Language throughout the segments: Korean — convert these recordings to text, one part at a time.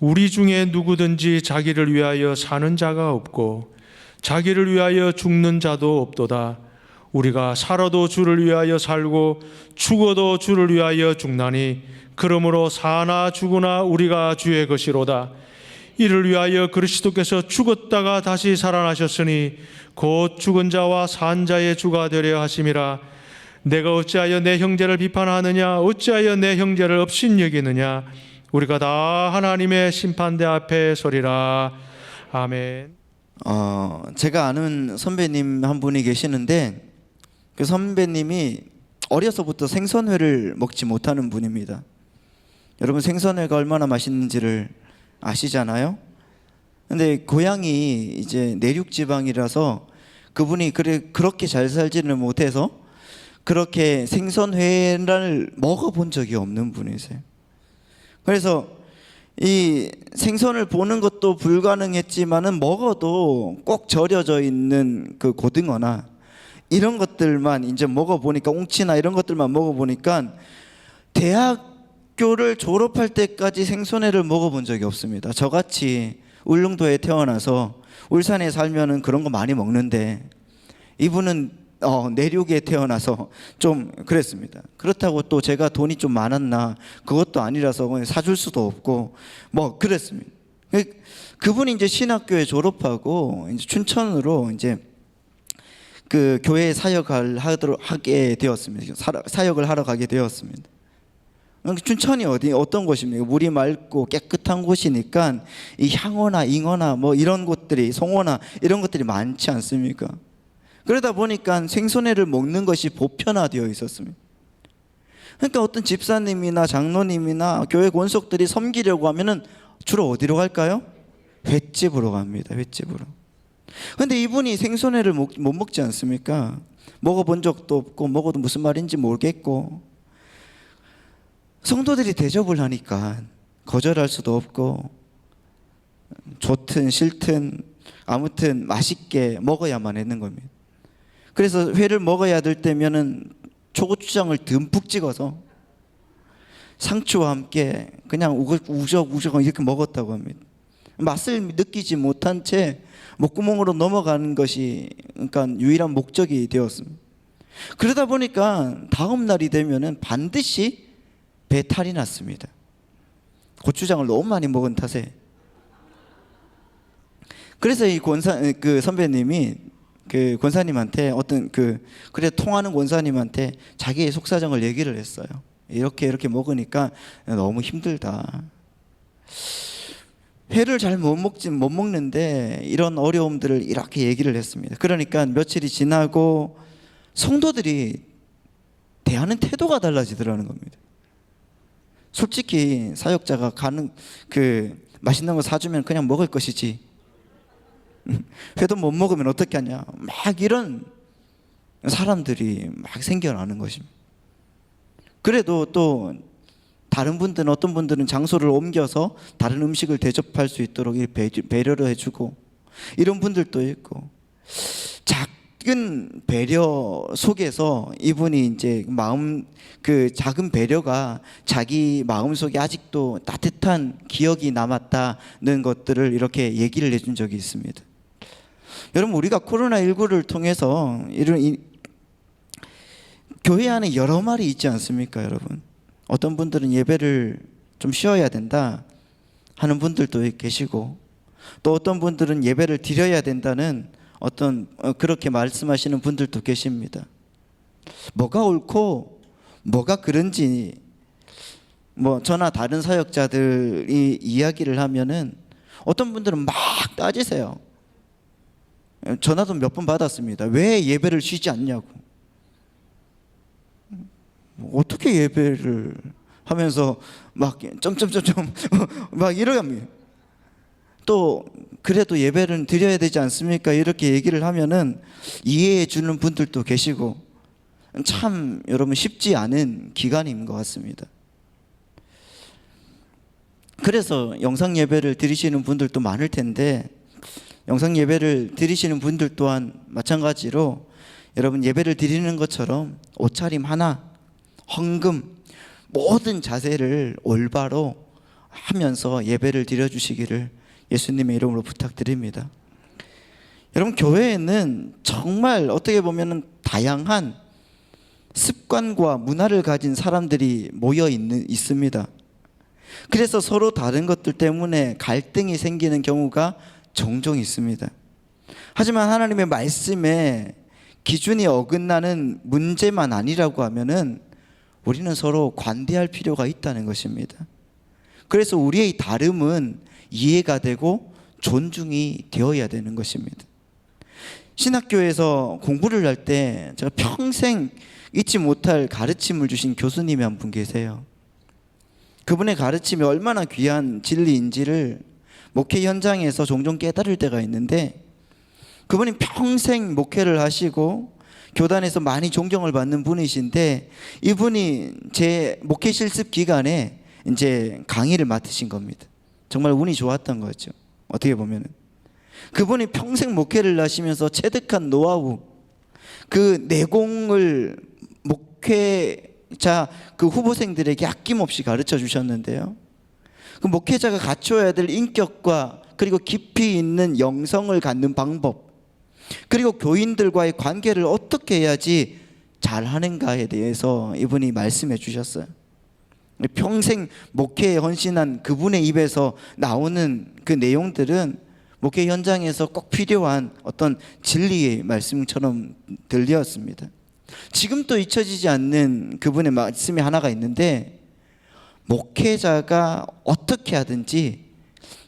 우리 중에 누구든지 자기를 위하여 사는 자가 없고 자기를 위하여 죽는 자도 없도다. 우리가 살아도 주를 위하여 살고 죽어도 주를 위하여 죽나니 그러므로 사나 죽으나 우리가 주의 것이로다. 이를 위하여 그리스도께서 죽었다가 다시 살아나셨으니 곧 죽은 자와 산 자의 주가 되려 하심이라. 내가 어찌하여 내 형제를 비판하느냐? 어찌하여 내 형제를 업신여기느냐? 우리가 다 하나님의 심판대 앞에 서리라. 아멘. 제가 아는 선배님 한 분이 계시는데 그 선배님이 어려서부터 생선회를 먹지 못하는 분입니다. 여러분, 생선회가 얼마나 맛있는지를 아시잖아요? 근데 고향이 이제 내륙 지방이라서 그분이 그렇게 잘 살지는 못해서 그렇게 생선회를 먹어본 적이 없는 분이세요. 그래서 이 생선을 보는 것도 불가능했지만은 먹어도 꼭 절여져 있는 그 고등어나 이런 것들만 이제 먹어보니까, 웅치나 이런 것들만 먹어보니까 대학교를 졸업할 때까지 생선회를 먹어본 적이 없습니다. 저같이 울릉도에 태어나서 울산에 살면은 그런 거 많이 먹는데 이분은 내륙에 태어나서 좀 그랬습니다. 그렇다고 또 제가 돈이 좀 많았나, 그것도 아니라서 사줄 수도 없고 뭐 그랬습니다. 그분이 이제 신학교에 졸업하고 이제 춘천으로 이제 그 교회 사역을 하게 되었습니다. 사역을 하러 가게 되었습니다. 춘천이 어떤 곳입니까? 물이 맑고 깨끗한 곳이니까 이 향어나 잉어나 뭐 이런 곳들이, 송어나 이런 것들이 많지 않습니까? 그러다 보니까 생선회를 먹는 것이 보편화되어 있었습니다. 그러니까 어떤 집사님이나 장로님이나 교회 권속들이 섬기려고 하면은 주로 어디로 갈까요? 횟집으로 갑니다. 횟집으로. 근데 이분이 생선회를 못 먹지 않습니까? 먹어본 적도 없고 먹어도 무슨 말인지 모르겠고, 성도들이 대접을 하니까 거절할 수도 없고 좋든 싫든 아무튼 맛있게 먹어야만 했는 겁니다. 그래서 회를 먹어야 될 때면은 초고추장을 듬뿍 찍어서 상추와 함께 그냥 우적우적 이렇게 먹었다고 합니다. 맛을 느끼지 못한 채 목구멍으로 넘어가는 것이 그러니까 유일한 목적이 되었습니다. 그러다 보니까 다음 날이 되면은 반드시 배탈이 났습니다. 고추장을 너무 많이 먹은 탓에. 그래서 이 그 선배님이 그 권사님한테 그래 통하는 권사님한테 자기의 속사정을 얘기를 했어요. 이렇게 먹으니까 너무 힘들다. 회를 잘 못 먹는데 이런 어려움들을 이렇게 얘기를 했습니다. 그러니까 며칠이 지나고 성도들이 대하는 태도가 달라지더라는 겁니다. 솔직히 사역자가 맛있는 거 사주면 그냥 먹을 것이지, 회도 못 먹으면 어떻게 하냐, 막 이런 사람들이 막 생겨나는 것입니다. 그래도 또 다른 분들은, 어떤 분들은 장소를 옮겨서 다른 음식을 대접할 수 있도록 배려를 해주고 이런 분들도 있고, 작은 배려 속에서 이분이 이제 그 작은 배려가 자기 마음속에 아직도 따뜻한 기억이 남았다는 것들을 이렇게 얘기를 해준 적이 있습니다. 여러분, 우리가 코로나19를 통해서 교회 안에 여러 말이 있지 않습니까? 여러분, 어떤 분들은 예배를 좀 쉬어야 된다 하는 분들도 계시고, 또 어떤 분들은 예배를 드려야 된다는 그렇게 말씀하시는 분들도 계십니다. 뭐가 옳고 뭐가 그런지 저나 다른 사역자들이 이야기를 하면은 어떤 분들은 막 따지세요. 전화도 몇 번 받았습니다. 왜 예배를 쉬지 않냐고. 어떻게 예배를 하면서 막 점점점점 막 이러갑니다. 또 그래도 예배를 드려야 되지 않습니까? 이렇게 얘기를 하면은 이해해 주는 분들도 계시고, 참 여러분 쉽지 않은 기간인 것 같습니다. 그래서 영상 예배를 드리시는 분들도 많을 텐데, 영상 예배를 드리시는 분들 또한 마찬가지로 여러분 예배를 드리는 것처럼 옷차림 하나, 헌금, 모든 자세를 올바로 하면서 예배를 드려주시기를 예수님의 이름으로 부탁드립니다. 여러분, 교회에는 정말 어떻게 보면 다양한 습관과 문화를 가진 사람들이 모여 있습니다. 그래서 서로 다른 것들 때문에 갈등이 생기는 경우가 종종 있습니다. 하지만 하나님의 말씀에 기준이 어긋나는 문제만 아니라고 하면은 우리는 서로 관대할 필요가 있다는 것입니다. 그래서 우리의 다름은 이해가 되고 존중이 되어야 되는 것입니다. 신학교에서 공부를 할 때 제가 평생 잊지 못할 가르침을 주신 교수님이 한 분 계세요. 그분의 가르침이 얼마나 귀한 진리인지를 목회 현장에서 종종 깨달을 때가 있는데, 그분이 평생 목회를 하시고 교단에서 많이 존경을 받는 분이신데, 이분이 제 목회 실습 기간에 이제 강의를 맡으신 겁니다. 정말 운이 좋았던 거죠. 어떻게 보면은 그분이 평생 목회를 하시면서 체득한 노하우, 그 내공을 목회자 그 후보생들에게 아낌없이 가르쳐 주셨는데요. 그 목회자가 갖춰야 될 인격과 그리고 깊이 있는 영성을 갖는 방법, 그리고 교인들과의 관계를 어떻게 해야지 잘하는가에 대해서 이분이 말씀해 주셨어요. 평생 목회에 헌신한 그분의 입에서 나오는 그 내용들은 목회 현장에서 꼭 필요한 어떤 진리의 말씀처럼 들렸습니다. 지금도 잊혀지지 않는 그분의 말씀이 하나가 있는데, 목회자가 어떻게 하든지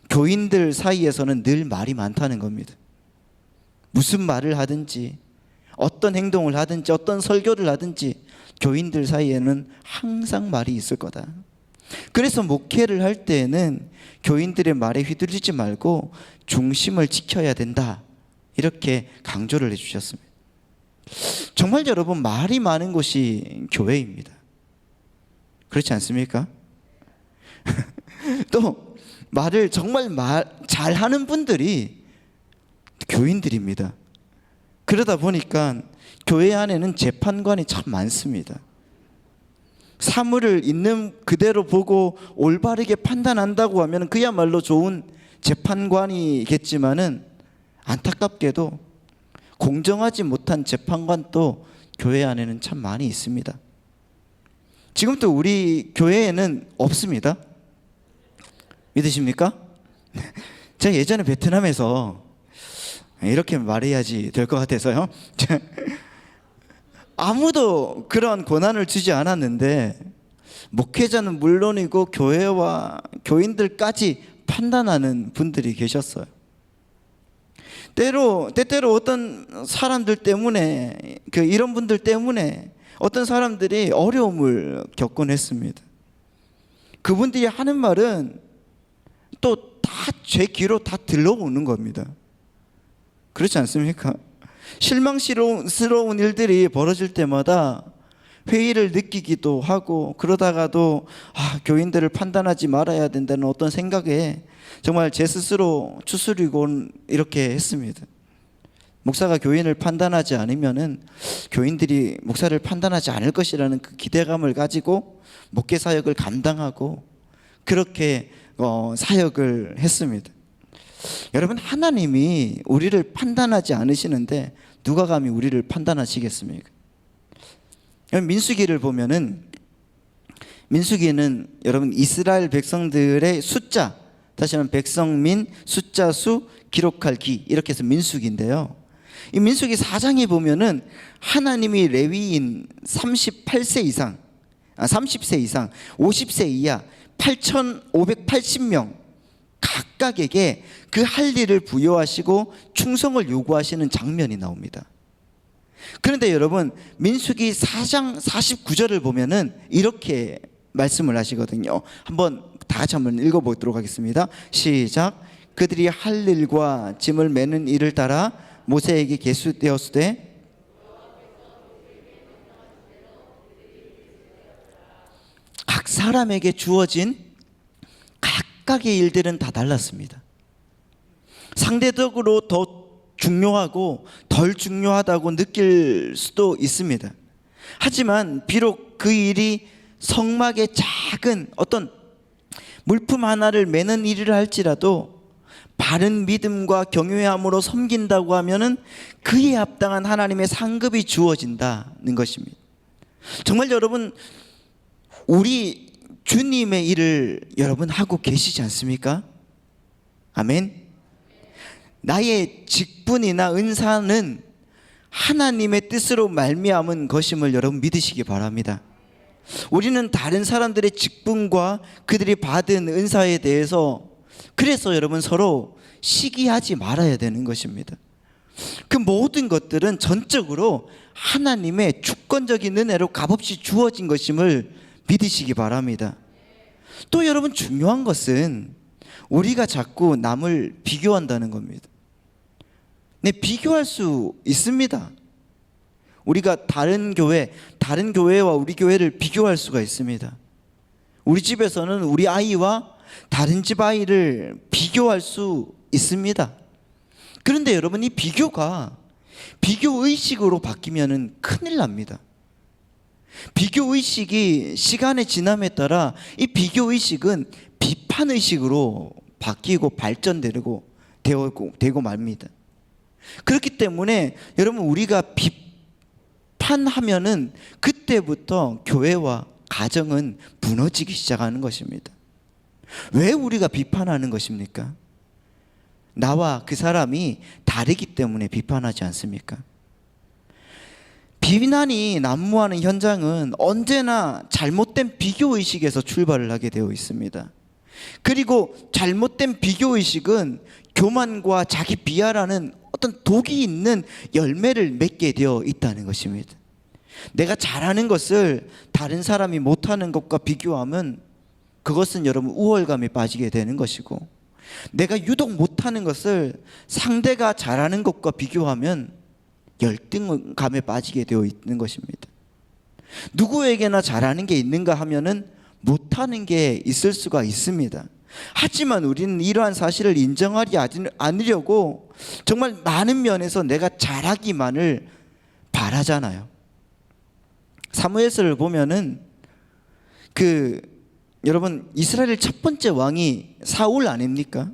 교인들 사이에서는 늘 말이 많다는 겁니다. 무슨 말을 하든지, 어떤 행동을 하든지, 어떤 설교를 하든지 교인들 사이에는 항상 말이 있을 거다. 그래서 목회를 할 때에는 교인들의 말에 휘둘리지 말고 중심을 지켜야 된다, 이렇게 강조를 해주셨습니다. 정말 여러분, 말이 많은 곳이 교회입니다. 그렇지 않습니까? 또 말을 정말 잘하는 분들이 교인들입니다. 그러다 보니까 교회 안에는 재판관이 참 많습니다. 사물을 있는 그대로 보고 올바르게 판단한다고 하면 그야말로 좋은 재판관이겠지만은, 안타깝게도 공정하지 못한 재판관도 교회 안에는 참 많이 있습니다. 지금도 우리 교회에는 없습니다. 믿으십니까? 제가 예전에 베트남에서 이렇게 말해야지 될 것 같아서요. 아무도 그런 권한을 주지 않았는데, 목회자는 물론이고 교회와 교인들까지 판단하는 분들이 계셨어요. 때때로 어떤 사람들 때문에, 이런 분들 때문에 어떤 사람들이 어려움을 겪곤 했습니다. 그분들이 하는 말은 또 다 제 귀로 다 들러오는 겁니다. 그렇지 않습니까? 실망스러운 일들이 벌어질 때마다 회의를 느끼기도 하고, 그러다가도 교인들을 판단하지 말아야 된다는 어떤 생각에 정말 제 스스로 추스리고 이렇게 했습니다. 목사가 교인을 판단하지 않으면은 교인들이 목사를 판단하지 않을 것이라는 그 기대감을 가지고 목회 사역을 감당하고 그렇게 사역을 했습니다. 여러분, 하나님이 우리를 판단하지 않으시는데 누가 감히 우리를 판단하시겠습니까? 민수기를 보면은, 민수기는 여러분 이스라엘 백성들의 숫자, 다시 한번 백성민 숫자 수 기록할 기, 이렇게 해서 민수기인데요. 이 민수기 4장에 보면은 하나님이 레위인 38세 이상, 30세 이상, 50세 이하 8,580명 각각에게 그 할 일을 부여하시고 충성을 요구하시는 장면이 나옵니다. 그런데 여러분, 민수기 4장 49절을 보면은 이렇게 말씀을 하시거든요. 다 같이 한번 읽어보도록 하겠습니다. 시작. 그들이 할 일과 짐을 매는 일을 따라 모세에게 계수되었으되, 각 사람에게 주어진 각각의 일들은 다 달랐습니다. 상대적으로 더 중요하고 덜 중요하다고 느낄 수도 있습니다. 하지만 비록 그 일이 성막의 작은 어떤 물품 하나를 매는 일을 할지라도 바른 믿음과 경외함으로 섬긴다고 하면은 그에 합당한 하나님의 상급이 주어진다는 것입니다. 정말 여러분, 우리 주님의 일을 여러분 하고 계시지 않습니까? 아멘. 나의 직분이나 은사는 하나님의 뜻으로 말미암은 것임을 여러분 믿으시기 바랍니다. 우리는 다른 사람들의 직분과 그들이 받은 은사에 대해서 그래서 여러분 서로 시기하지 말아야 되는 것입니다. 그 모든 것들은 전적으로 하나님의 주권적인 은혜로 값없이 주어진 것임을 믿으시기 바랍니다. 또 여러분 중요한 것은 우리가 자꾸 남을 비교한다는 겁니다. 네, 비교할 수 있습니다. 우리가 다른 교회와 우리 교회를 비교할 수가 있습니다. 우리 집에서는 우리 아이와 다른 집 아이를 비교할 수 있습니다. 그런데 여러분, 이 비교가 비교의식으로 바뀌면 큰일 납니다. 비교의식이 시간의 지남에 따라 이 비교의식은 비판의식으로 바뀌고 발전되고 되고 맙니다. 그렇기 때문에 여러분, 우리가 비판하면은 그때부터 교회와 가정은 무너지기 시작하는 것입니다. 왜 우리가 비판하는 것입니까? 나와 그 사람이 다르기 때문에 비판하지 않습니까? 비난이 난무하는 현장은 언제나 잘못된 비교의식에서 출발을 하게 되어 있습니다. 그리고 잘못된 비교의식은 교만과 자기 비하라는 어떤 독이 있는 열매를 맺게 되어 있다는 것입니다. 내가 잘하는 것을 다른 사람이 못하는 것과 비교하면 그것은 여러분 우월감에 빠지게 되는 것이고, 내가 유독 못하는 것을 상대가 잘하는 것과 비교하면 열등감에 빠지게 되어 있는 것입니다. 누구에게나 잘하는 게 있는가 하면은 못하는 게 있을 수가 있습니다. 하지만 우리는 이러한 사실을 인정하지 않으려고 정말 많은 면에서 내가 잘하기만을 바라잖아요. 사무엘서를 보면은 여러분, 이스라엘 첫 번째 왕이 사울 아닙니까?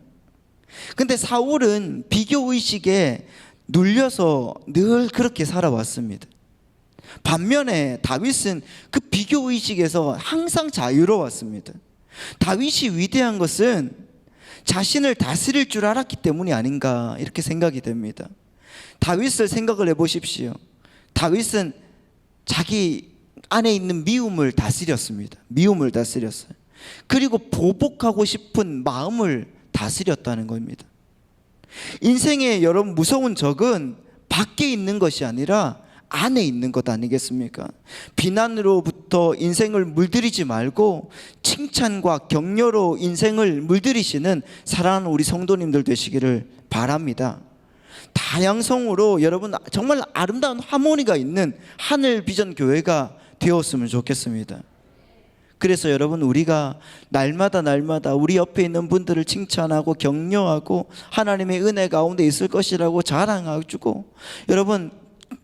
근데 사울은 비교의식에 눌려서 늘 그렇게 살아왔습니다. 반면에 다윗은 그 비교의식에서 항상 자유로웠습니다. 다윗이 위대한 것은 자신을 다스릴 줄 알았기 때문이 아닌가 이렇게 생각이 됩니다. 다윗을 생각을 해보십시오. 다윗은 자기 안에 있는 미움을 다스렸습니다. 미움을 다스렸어요. 그리고 보복하고 싶은 마음을 다스렸다는 겁니다. 인생의 여러분 무서운 적은 밖에 있는 것이 아니라 안에 있는 것 아니겠습니까? 비난으로부터 인생을 물들이지 말고 칭찬과 격려로 인생을 물들이시는 사랑하는 우리 성도님들 되시기를 바랍니다. 다양성으로 여러분 정말 아름다운 하모니가 있는 하늘 비전 교회가 되었으면 좋겠습니다. 그래서 여러분, 우리가 날마다 우리 옆에 있는 분들을 칭찬하고 격려하고 하나님의 은혜 가운데 있을 것이라고 자랑해주고, 여러분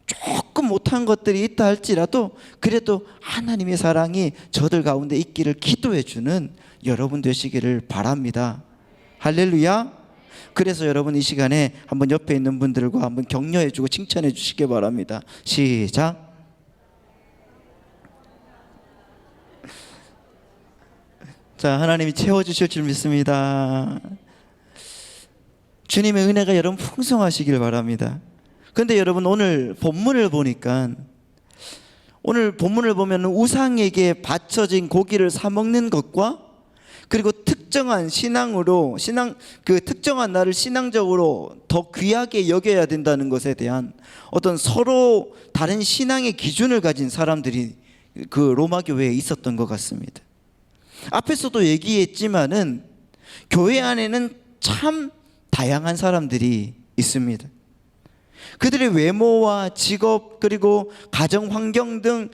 조금 못한 것들이 있다 할지라도 그래도 하나님의 사랑이 저들 가운데 있기를 기도해주는 여러분 되시기를 바랍니다. 할렐루야. 그래서 여러분 이 시간에 한번 옆에 있는 분들과 한번 격려해주고 칭찬해 주시기 바랍니다. 시작. 자, 하나님이 채워주실 줄 믿습니다. 주님의 은혜가 여러분 풍성하시길 바랍니다. 그런데 여러분, 오늘 본문을 보니까, 오늘 본문을 보면 우상에게 바쳐진 고기를 사 먹는 것과 그리고 특정한 특정한 나를 신앙적으로 더 귀하게 여겨야 된다는 것에 대한 어떤 서로 다른 신앙의 기준을 가진 사람들이 그 로마 교회에 있었던 것 같습니다. 앞에서도 얘기했지만은 교회 안에는 참 다양한 사람들이 있습니다. 그들의 외모와 직업 그리고 가정 환경 등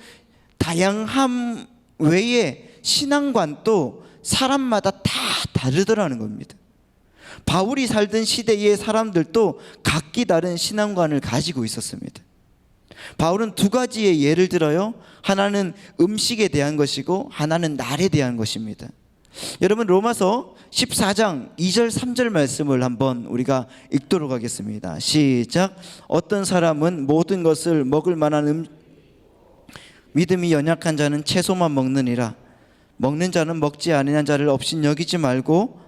다양함 외에 신앙관도 사람마다 다 다르더라는 겁니다. 바울이 살던 시대의 사람들도 각기 다른 신앙관을 가지고 있었습니다. 바울은 두 가지의 예를 들어요. 하나는 음식에 대한 것이고 하나는 날에 대한 것입니다. 여러분 로마서 14장 2절 3절 말씀을 한번 우리가 읽도록 하겠습니다. 시작. 어떤 사람은 모든 것을 먹을 만한 믿음이 연약한 자는 채소만 먹느니라. 먹는 자는 먹지 아니한 자를 없인 여기지 말고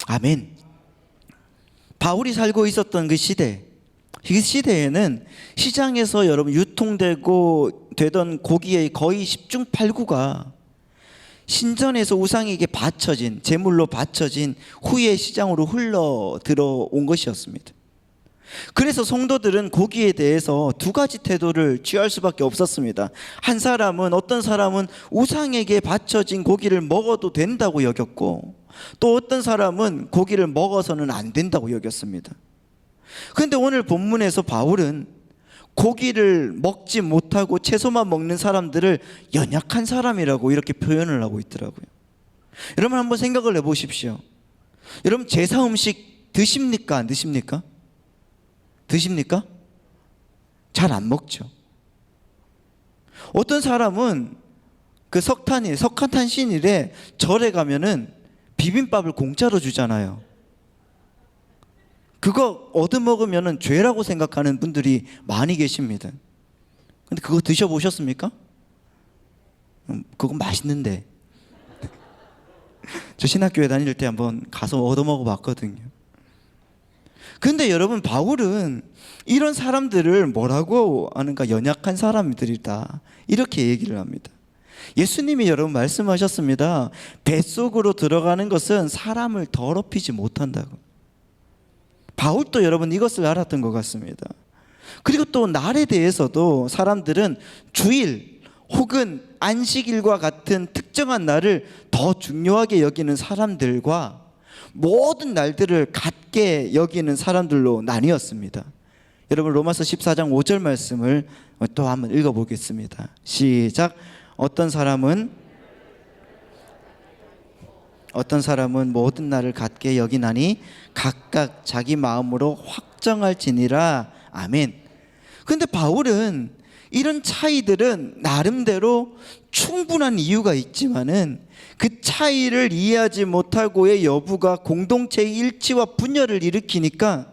아멘. 바울이 살고 있었던 그 시대, 이 시대에는 시장에서 여러분 유통되고 되던 고기의 거의 10중 8구가 신전에서 우상에게 바쳐진, 제물로 바쳐진 후에 시장으로 흘러 들어온 것이었습니다. 그래서 성도들은 고기에 대해서 두 가지 태도를 취할 수밖에 없었습니다. 어떤 사람은 우상에게 바쳐진 고기를 먹어도 된다고 여겼고, 또 어떤 사람은 고기를 먹어서는 안 된다고 여겼습니다. 그런데 오늘 본문에서 바울은 고기를 먹지 못하고 채소만 먹는 사람들을 연약한 사람이라고 이렇게 표현을 하고 있더라고요. 여러분 한번 생각을 해보십시오. 여러분 제사 음식 드십니까? 안 드십니까? 드십니까? 잘 안 먹죠. 어떤 사람은 그 석탄신일에 절에 가면은 비빔밥을 공짜로 주잖아요. 그거 얻어먹으면 죄라고 생각하는 분들이 많이 계십니다. 근데 그거 드셔보셨습니까? 그거 맛있는데. 저 신학교에 다닐 때 한번 가서 얻어먹어 봤거든요. 근데 여러분 바울은 이런 사람들을 뭐라고 하는가? 연약한 사람들이다, 이렇게 얘기를 합니다. 예수님이 여러분 말씀하셨습니다. 뱃속으로 들어가는 것은 사람을 더럽히지 못한다고. 바울도 여러분 이것을 알았던 것 같습니다. 그리고 또 날에 대해서도 사람들은 주일 혹은 안식일과 같은 특정한 날을 더 중요하게 여기는 사람들과 모든 날들을 같게 여기는 사람들로 나뉘었습니다. 여러분 로마서 14장 5절 말씀을 또 한번 읽어보겠습니다. 시작. 어떤 사람은 모든 날을 같게 여기나니 각각 자기 마음으로 확정할지니라. 아멘. 그런데 바울은 이런 차이들은 나름대로 충분한 이유가 있지만은 그 차이를 이해하지 못하고의 여부가 공동체의 일치와 분열을 일으키니까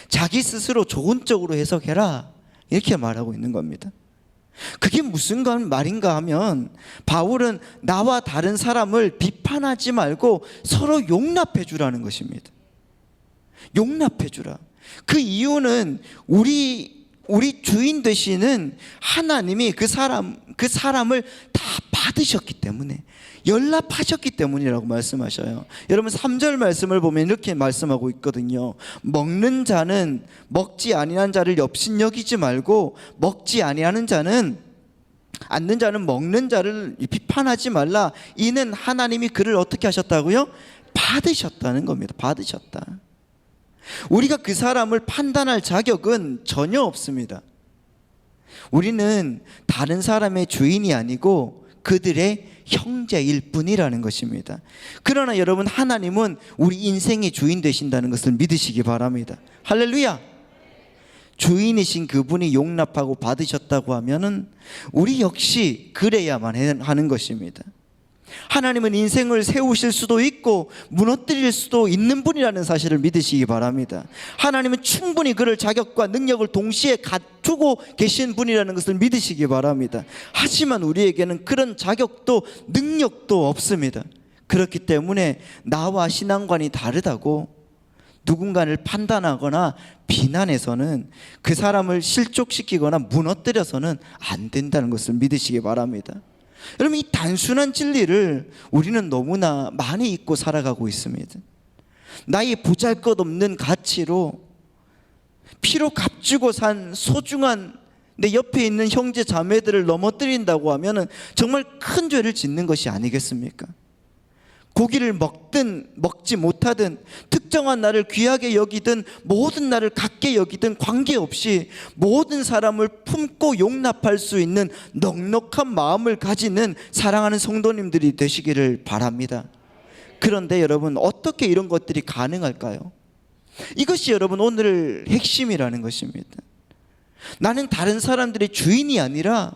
자기 스스로 좋은 쪽으로 해석해라, 이렇게 말하고 있는 겁니다. 그게 무슨 말인가 하면 바울은 나와 다른 사람을 비판하지 말고 서로 용납해 주라는 것입니다. 용납해 주라. 그 이유는 우리 주인 되시는 하나님이 그 사람을 다 받으셨기 때문에, 연락하셨기 때문이라고 말씀하셔요. 여러분 3절 말씀을 보면 이렇게 말씀하고 있거든요. 먹는 자는 먹지 아니한 자를 업신여기지 말고 먹지 아니하는 자는 먹는 자를 비판하지 말라. 이는 하나님이 그를 어떻게 하셨다고요? 받으셨다는 겁니다. 받으셨다. 우리가 그 사람을 판단할 자격은 전혀 없습니다. 우리는 다른 사람의 주인이 아니고 그들의 형제일 뿐이라는 것입니다. 그러나 여러분 하나님은 우리 인생의 주인 되신다는 것을 믿으시기 바랍니다. 할렐루야. 주인이신 그분이 용납하고 받으셨다고 하면은 우리 역시 그래야만 하는 것입니다. 하나님은 인생을 세우실 수도 있고 무너뜨릴 수도 있는 분이라는 사실을 믿으시기 바랍니다. 하나님은 충분히 그럴 자격과 능력을 동시에 갖추고 계신 분이라는 것을 믿으시기 바랍니다. 하지만 우리에게는 그런 자격도 능력도 없습니다. 그렇기 때문에 나와 신앙관이 다르다고 누군가를 판단하거나 비난해서는 그 사람을 실족시키거나 무너뜨려서는 안 된다는 것을 믿으시기 바랍니다. 여러분 이 단순한 진리를 우리는 너무나 많이 잊고 살아가고 있습니다. 나의 보잘것없는 가치로 피로 값주고 산 소중한 내 옆에 있는 형제 자매들을 넘어뜨린다고 하면 정말 큰 죄를 짓는 것이 아니겠습니까? 고기를 먹든 먹지 못하든 특정한 날을 귀하게 여기든 모든 날을 같게 여기든 관계없이 모든 사람을 품고 용납할 수 있는 넉넉한 마음을 가지는 사랑하는 성도님들이 되시기를 바랍니다. 그런데 여러분 어떻게 이런 것들이 가능할까요? 이것이 여러분 오늘 핵심이라는 것입니다. 나는 다른 사람들의 주인이 아니라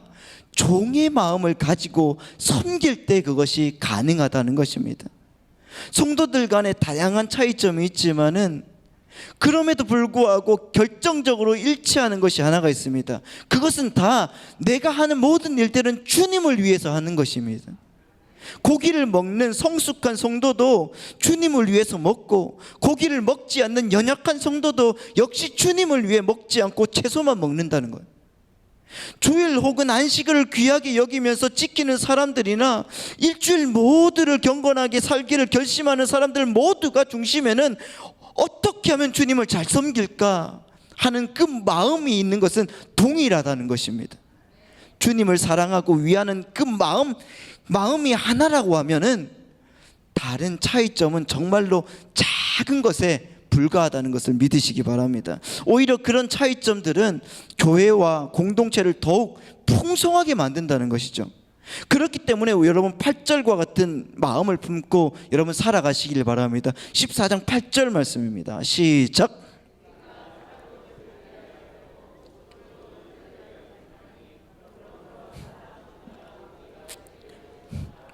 종의 마음을 가지고 섬길 때 그것이 가능하다는 것입니다. 성도들 간에 다양한 차이점이 있지만은 그럼에도 불구하고 결정적으로 일치하는 것이 하나가 있습니다. 그것은 다 내가 하는 모든 일들은 주님을 위해서 하는 것입니다. 고기를 먹는 성숙한 성도도 주님을 위해서 먹고, 고기를 먹지 않는 연약한 성도도 역시 주님을 위해 먹지 않고 채소만 먹는다는 거예요. 주일 혹은 안식일을 귀하게 여기면서 지키는 사람들이나 일주일 모두를 경건하게 살기를 결심하는 사람들 모두가 중심에는 어떻게 하면 주님을 잘 섬길까 하는 그 마음이 있는 것은 동일하다는 것입니다. 주님을 사랑하고 위하는 그 마음이 하나라고 하면은 다른 차이점은 정말로 작은 것에 불과하다는 것을 믿으시기 바랍니다. 오히려 그런 차이점들은 교회와 공동체를 더욱 풍성하게 만든다는 것이죠. 그렇기 때문에 여러분 8절과 같은 마음을 품고 여러분 살아가시길 바랍니다. 14장 8절 말씀입니다. 시작.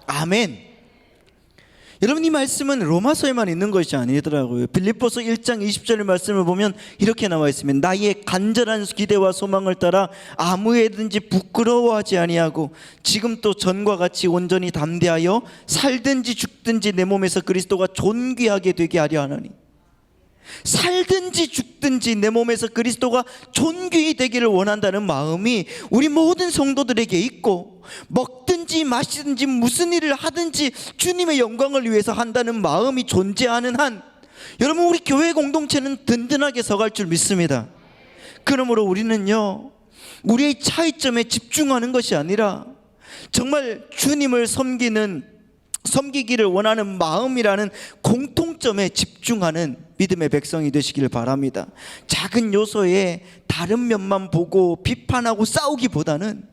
아멘. 여러분, 이 말씀은 로마서에만 있는 것이 아니더라고요. 빌립보서 1장 20절의 말씀을 보면 이렇게 나와 있습니다. 나의 간절한 기대와 소망을 따라 아무에든지 부끄러워하지 아니하고 지금 또 전과 같이 온전히 담대하여 살든지 죽든지 내 몸에서 그리스도가 존귀하게 되게 하려 하노니. 살든지 죽든지 내 몸에서 그리스도가 존귀히 되기를 원한다는 마음이 우리 모든 성도들에게 있고, 먹든지 마시든지 무슨 일을 하든지 주님의 영광을 위해서 한다는 마음이 존재하는 한 여러분, 우리 교회 공동체는 든든하게 서갈 줄 믿습니다. 그러므로 우리는요, 우리의 차이점에 집중하는 것이 아니라 정말 주님을 섬기기를 원하는 마음이라는 공통점에 집중하는 믿음의 백성이 되시길 바랍니다. 작은 요소에 다른 면만 보고 비판하고 싸우기보다는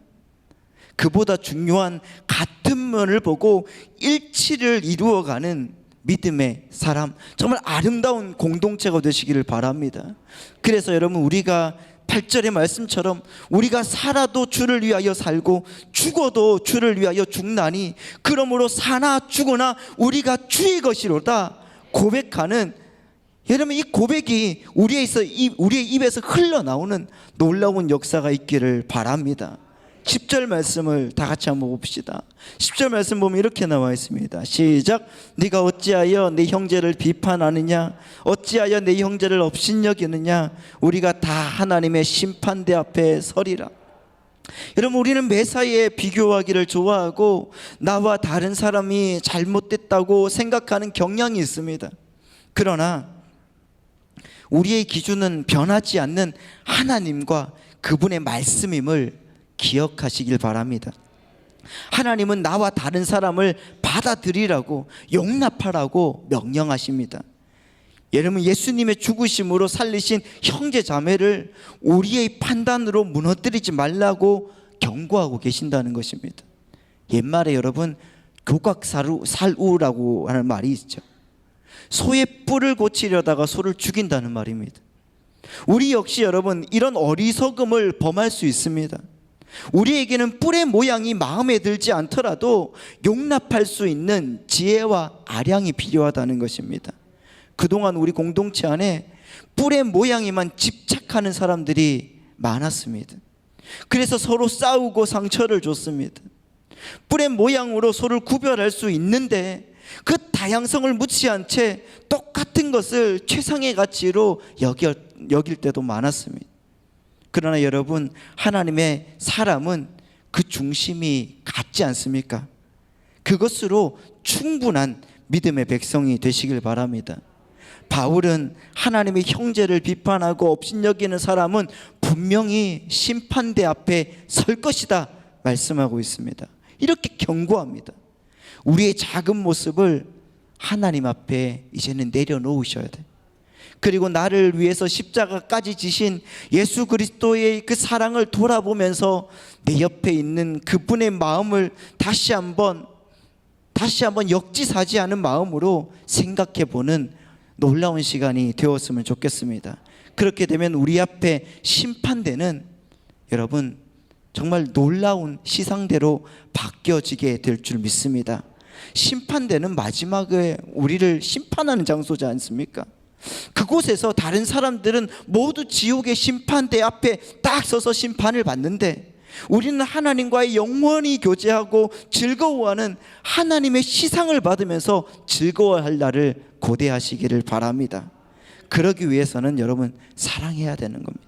그보다 중요한 같은 면을 보고 일치를 이루어가는 믿음의 사람, 정말 아름다운 공동체가 되시기를 바랍니다. 그래서 여러분, 우리가 8절의 말씀처럼 우리가 살아도 주를 위하여 살고 죽어도 주를 위하여 죽나니 그러므로 사나 죽으나 우리가 주의 것이로다 고백하는, 여러분, 이 고백이 우리의 입에서 흘러나오는 놀라운 역사가 있기를 바랍니다. 10절 말씀을 다 같이 한번 봅시다. 10절 말씀 보면 이렇게 나와 있습니다. 시작. 네가 어찌하여 네 형제를 비판하느냐, 어찌하여 네 형제를 업신여기느냐, 우리가 다 하나님의 심판대 앞에 서리라. 여러분, 우리는 매사에 비교하기를 좋아하고 나와 다른 사람이 잘못됐다고 생각하는 경향이 있습니다. 그러나 우리의 기준은 변하지 않는 하나님과 그분의 말씀임을 기억하시길 바랍니다. 하나님은 나와 다른 사람을 받아들이라고, 용납하라고 명령하십니다. 여러분, 예수님의 죽으심으로 살리신 형제 자매를 우리의 판단으로 무너뜨리지 말라고 경고하고 계신다는 것입니다. 옛말에 여러분, 교각살우라고 하는 말이 있죠. 소의 뿔을 고치려다가 소를 죽인다는 말입니다. 우리 역시 여러분, 이런 어리석음을 범할 수 있습니다. 우리에게는 뿔의 모양이 마음에 들지 않더라도 용납할 수 있는 지혜와 아량이 필요하다는 것입니다. 그동안 우리 공동체 안에 뿔의 모양에만 집착하는 사람들이 많았습니다. 그래서 서로 싸우고 상처를 줬습니다. 뿔의 모양으로 서로 구별할 수 있는데 그 다양성을 무시한 채 똑같은 것을 최상의 가치로 여길 때도 많았습니다. 그러나 여러분, 하나님의 사람은 그 중심이 같지 않습니까? 그것으로 충분한 믿음의 백성이 되시길 바랍니다. 바울은 하나님의 형제를 비판하고 업신여기는 사람은 분명히 심판대 앞에 설 것이다 말씀하고 있습니다. 이렇게 경고합니다. 우리의 작은 모습을 하나님 앞에 이제는 내려놓으셔야 돼. 그리고 나를 위해서 십자가까지 지신 예수 그리스도의 그 사랑을 돌아보면서 내 옆에 있는 그분의 마음을 다시 한번 역지사지하는 마음으로 생각해보는 놀라운 시간이 되었으면 좋겠습니다. 그렇게 되면 우리 앞에 심판되는 여러분 정말 놀라운 시상대로 바뀌어지게 될 줄 믿습니다. 심판대는 마지막에 우리를 심판하는 장소지 않습니까? 그곳에서 다른 사람들은 모두 지옥의 심판대 앞에 딱 서서 심판을 받는데, 우리는 하나님과의 영원히 교제하고 즐거워하는 하나님의 시상을 받으면서 즐거워할 날을 고대하시기를 바랍니다. 그러기 위해서는 여러분 사랑해야 되는 겁니다.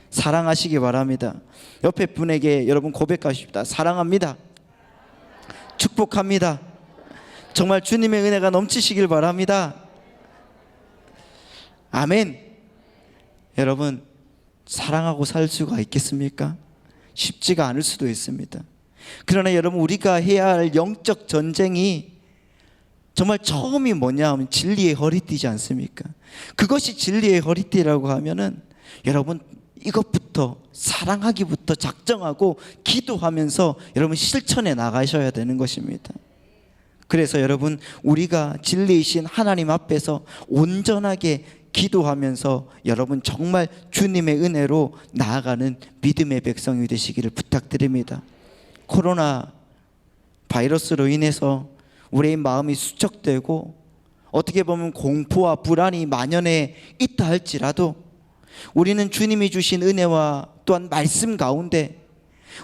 사랑하시기 바랍니다. 옆에 분에게 여러분 고백하십시다. 사랑합니다. 축복합니다. 정말 주님의 은혜가 넘치시길 바랍니다. 아멘. 여러분 사랑하고 살 수가 있겠습니까? 쉽지가 않을 수도 있습니다. 그러나 여러분 우리가 해야 할 영적 전쟁이 정말 처음이 뭐냐 하면 진리의 허리띠지 않습니까? 그것이 진리의 허리띠라고 하면은 여러분 이것부터 사랑하기부터 작정하고 기도하면서 여러분 실천해 나가셔야 되는 것입니다. 그래서 여러분 우리가 진리이신 하나님 앞에서 온전하게 기도하면서 여러분 정말 주님의 은혜로 나아가는 믿음의 백성이 되시기를 부탁드립니다. 코로나 바이러스로 인해서 우리의 마음이 수척되고 어떻게 보면 공포와 불안이 만연해 있다 할지라도 우리는 주님이 주신 은혜와 또한 말씀 가운데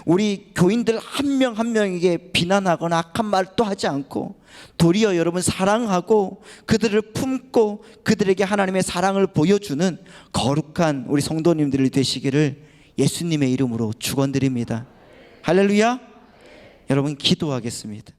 우리 교인들 한 명 한 명에게 비난하거나 악한 말도 하지 않고 도리어 여러분 사랑하고 그들을 품고 그들에게 하나님의 사랑을 보여주는 거룩한 우리 성도님들이 되시기를 예수님의 이름으로 축원드립니다. 할렐루야. 여러분 기도하겠습니다.